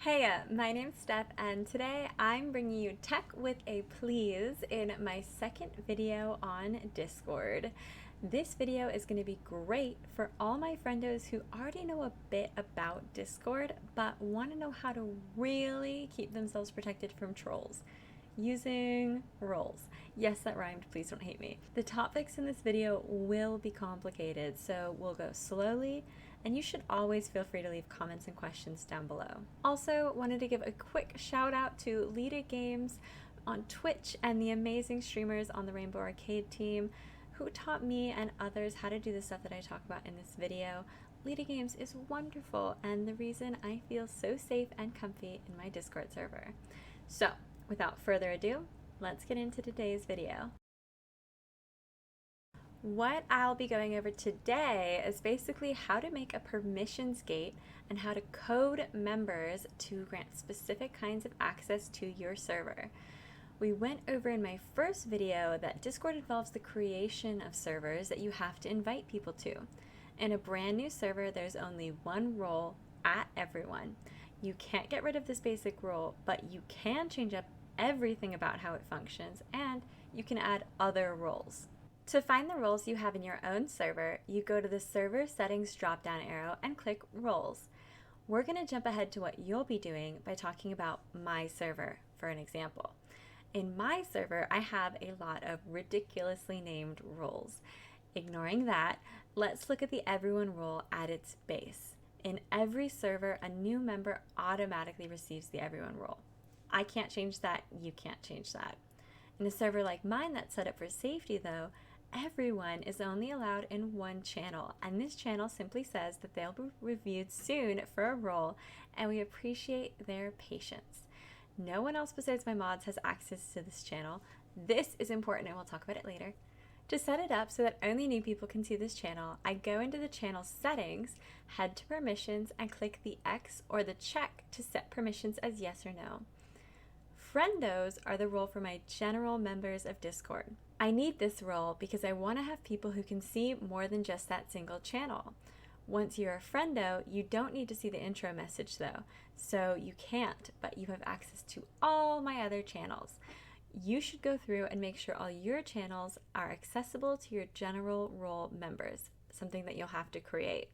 Hey, my name's Steph, and today I'm bringing you Tech with a Please in my second video on Discord. This video is going to be great for all my friendos who already know a bit about Discord but want to know how to really keep themselves protected from trolls using roles. Yes, that rhymed, please don't hate me. The topics in this video will be complicated, so we'll go slowly, and you should always feel free to leave comments and questions down below. Also, wanted to give a quick shout out to Lita Games on Twitch and the amazing streamers on the Rainbow Arcade team who taught me and others how to do the stuff that I talk about in this video. Lita Games is wonderful and the reason I feel so safe and comfy in my Discord server. So, without further ado, let's get into today's video. What I'll be going over today is basically how to make a permissions gate and how to code members to grant specific kinds of access to your server. We went over in my first video that Discord involves the creation of servers that you have to invite people to. In a brand new server, there's only one role at everyone. You can't get rid of this basic role, but you can change up everything about how it functions, and you can add other roles. To find the roles you have in your own server, you go to the Server Settings drop-down arrow and click Roles. We're going to jump ahead to what you'll be doing by talking about my server, for an example. In my server, I have a lot of ridiculously named roles. Ignoring that, let's look at the Everyone role at its base. In every server, a new member automatically receives the Everyone role. I can't change that, you can't change that. In a server like mine that's set up for safety though, everyone is only allowed in one channel, and this channel simply says that they'll be reviewed soon for a role, and we appreciate their patience. No one else besides my mods has access to this channel. This is important and we'll talk about it later. To set it up so that only new people can see this channel, I go into the channel settings, head to permissions, and click the X or the check to set permissions as yes or no. Friendos are the role for my general members of Discord. I need this role because I want to have people who can see more than just that single channel. Once you're a friendo, you don't need to see the intro message though, so you can't, but you have access to all my other channels. You should go through and make sure all your channels are accessible to your general role members, something that you'll have to create.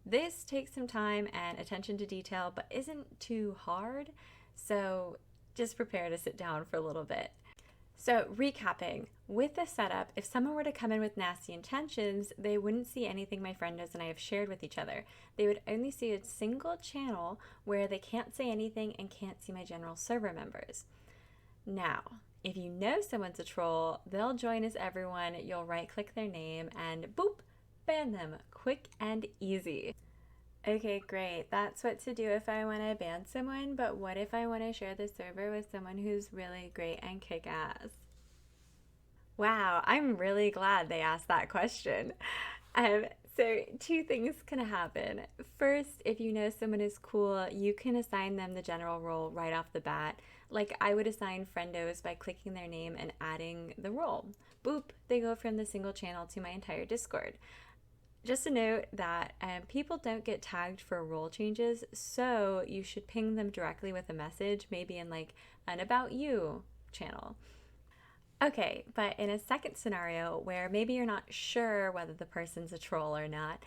This takes some time and attention to detail, but isn't too hard, so just prepare to sit down for a little bit. So recapping, with this setup, if someone were to come in with nasty intentions, they wouldn't see anything my friendos and I have shared with each other. They would only see a single channel where they can't say anything and can't see my general server members. Now, if you know someone's a troll, they'll join as everyone, you'll right-click their name and boop, ban them, quick and easy. Okay, great. That's what to do if I want to ban someone, but what if I want to share the server with someone who's really great and kick-ass? Wow, I'm really glad they asked that question. So two things can happen. First, if you know someone is cool, you can assign them the general role right off the bat. Like I would assign friendos by clicking their name and adding the role. Boop, they go from the single channel to my entire Discord. Just a note that people don't get tagged for role changes, so you should ping them directly with a message, maybe in like an About You channel. Okay, but in a second scenario where maybe you're not sure whether the person's a troll or not,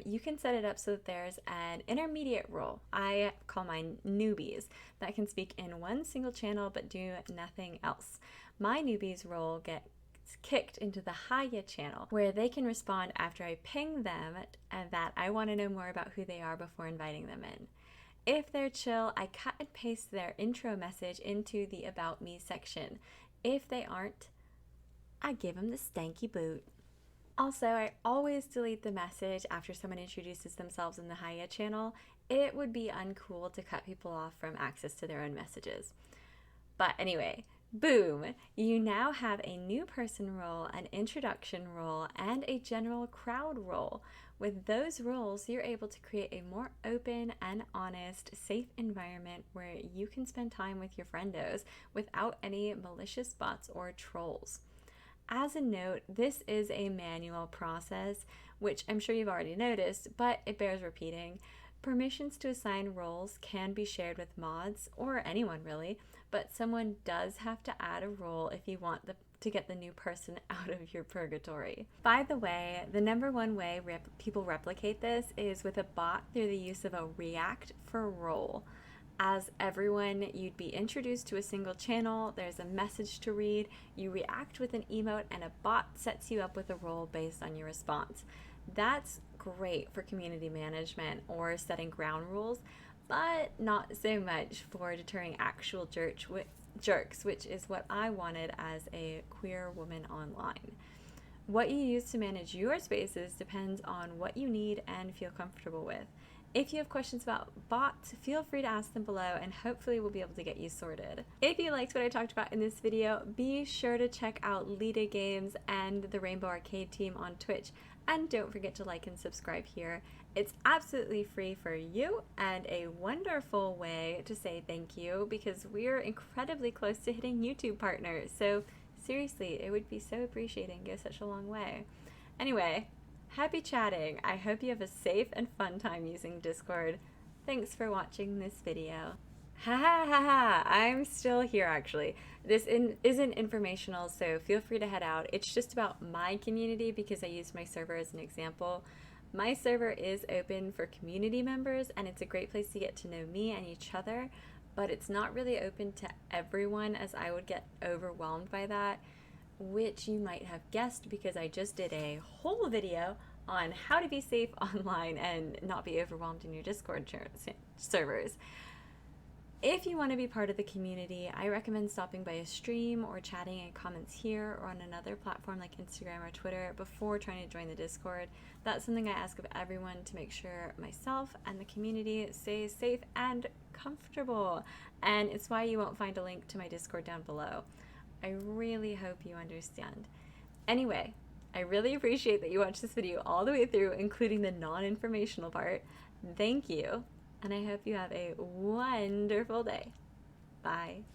you can set it up so that there's an intermediate role. I call mine newbies that can speak in one single channel but do nothing else. My newbies role gets kicked into the Haya channel where they can respond after I ping them and that I want to know more about who they are before inviting them in. If they're chill, I cut and paste their intro message into the About Me section. If they aren't, I give them the stanky boot. Also, I always delete the message after someone introduces themselves in the Haya channel. It would be uncool to cut people off from access to their own messages. But anyway, boom, you now have a new person role, an introduction role, and a general crowd role. With those roles, you're able to create a more open and honest, safe environment where you can spend time with your friendos without any malicious bots or trolls. As a note, this is a manual process, which I'm sure you've already noticed, but it bears repeating. Permissions to assign roles can be shared with mods, or anyone really, but someone does have to add a role if you want to get the new person out of your purgatory. By the way, the number one way people replicate this is with a bot through the use of a react for role. As everyone, you'd be introduced to a single channel, there's a message to read, you react with an emote, and a bot sets you up with a role based on your response. That's great for community management or setting ground rules, but not so much for deterring actual jerks, which is what I wanted as a queer woman online. What you use to manage your spaces depends on what you need and feel comfortable with. If you have questions about bots, feel free to ask them below and hopefully we'll be able to get you sorted. If you liked what I talked about in this video, be sure to check out Lita Games and the Rainbow Arcade team on Twitch. And don't forget to like and subscribe here. It's absolutely free for you and a wonderful way to say thank you because we're incredibly close to hitting YouTube partners. So seriously, it would be so appreciated and go such a long way. Anyway, happy chatting. I hope you have a safe and fun time using Discord. Thanks for watching this video. Ha ha ha ha, I'm still here actually. This isn't informational, so feel free to head out. It's just about my community because I used my server as an example. My server is open for community members and it's a great place to get to know me and each other, but it's not really open to everyone as I would get overwhelmed by that, which you might have guessed because I just did a whole video on how to be safe online and not be overwhelmed in your Discord servers. If you want to be part of the community, I recommend stopping by a stream or chatting in comments here or on another platform like Instagram or Twitter before trying to join the Discord. That's something I ask of everyone to make sure myself and the community stays safe and comfortable. And it's why you won't find a link to my Discord down below. I really hope you understand. Anyway, I really appreciate that you watched this video all the way through, including the non-informational part. Thank you. And I hope you have a wonderful day. Bye.